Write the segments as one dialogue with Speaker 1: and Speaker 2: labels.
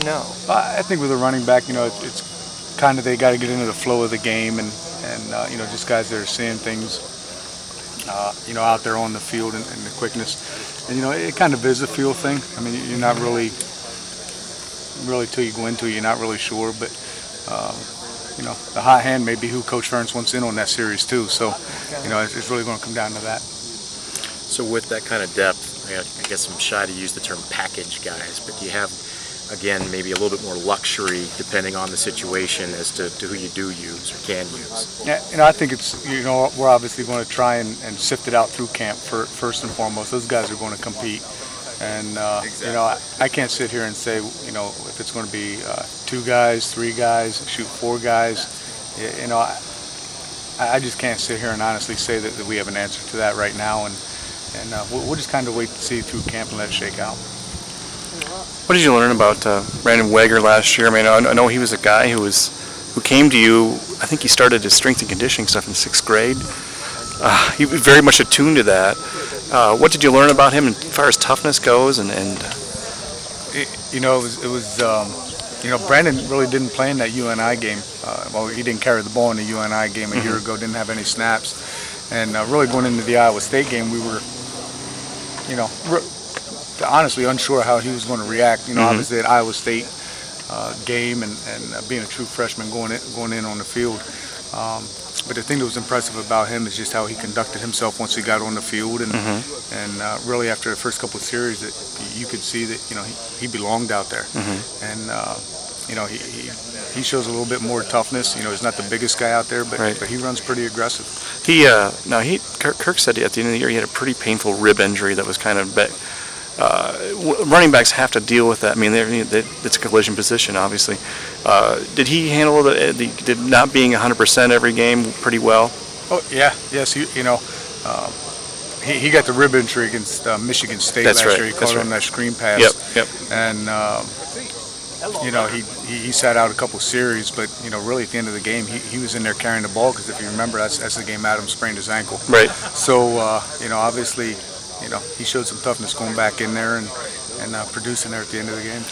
Speaker 1: now?
Speaker 2: I think with a running back, it's kind of they got to get into the flow of the game, and just guys that are seeing things, out there on the field and the quickness. And it kind of is a feel thing. I mean, you're not really till you go into it, you're not really sure, but the hot hand may be who Coach Ferentz wants in on that series too. So, it's really going to come down to that.
Speaker 1: So with that kind of depth, I guess I'm shy to use the term package guys, but do you have, again, maybe a little bit more luxury depending on the situation as to who you do use or can use?
Speaker 2: Yeah, I think it's, we're obviously going to try and sift it out through camp first and foremost. Those guys are going to compete. And,
Speaker 1: exactly.
Speaker 2: I can't sit here and say, if it's going to be 2 guys, 3 guys, shoot 4 guys. I just can't sit here and honestly say that we have an answer to that right now. And we'll just kind of wait to see through camp and let it shake out.
Speaker 3: What did you learn about Brandon Wegher last year? I mean, I know he was a guy who came to you. I think he started his strength and conditioning stuff in 6th grade. He was very much attuned to that. What did you learn about him as far as toughness goes?
Speaker 2: Brandon really didn't play in that UNI game. Well, he didn't carry the ball in the UNI game a year ago. Didn't have any snaps, and really going into the Iowa State game, we were, honestly unsure how he was going to react. Obviously at Iowa State game and being a true freshman going in on the field. But the thing that was impressive about him is just how he conducted himself once he got on the field, and really after the first couple of series, that you could see that he belonged out there, and he shows a little bit more toughness. He's not the biggest guy out there, but he runs pretty aggressive.
Speaker 3: Kirk said at the end of the year he had a pretty painful rib injury that was kind of running backs have to deal with that. I mean, it's a collision position, obviously. Did he handle the not being 100% every game pretty well?
Speaker 2: Oh yeah, yes. He got the rib injury against Michigan State last year. He caught on that screen pass.
Speaker 3: Yep.
Speaker 2: And he sat out a couple series, but really at the end of the game, he was in there carrying the ball, because if you remember, that's the game Adams sprained his ankle.
Speaker 3: Right.
Speaker 2: So obviously, he showed some toughness going back in there and producing there at the end of the game.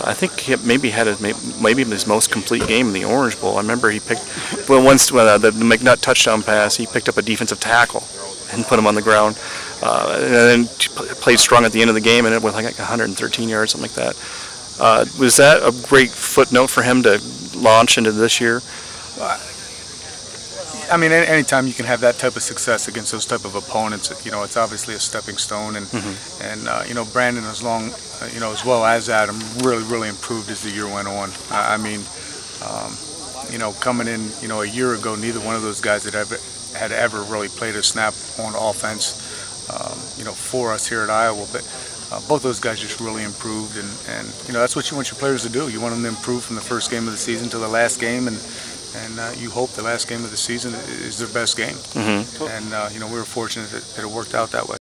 Speaker 3: I think he maybe had maybe his most complete game in the Orange Bowl. I remember he picked the McNutt touchdown pass. He picked up a defensive tackle and put him on the ground, and then played strong at the end of the game, and it went like 113 yards, something like that. Was that a great footnote for him to launch into this year?
Speaker 2: I mean, anytime you can have that type of success against those type of opponents, it's obviously a stepping stone. And Brandon, as well as Adam, really improved as the year went on. I mean, coming in, a year ago, neither one of those guys had ever really played a snap on offense, for us here at Iowa. But both those guys just really improved, and that's what you want your players to do. You want them to improve from the first game of the season to the last game, and you hope the last game of the season is their best game. And we were fortunate that it worked out that way.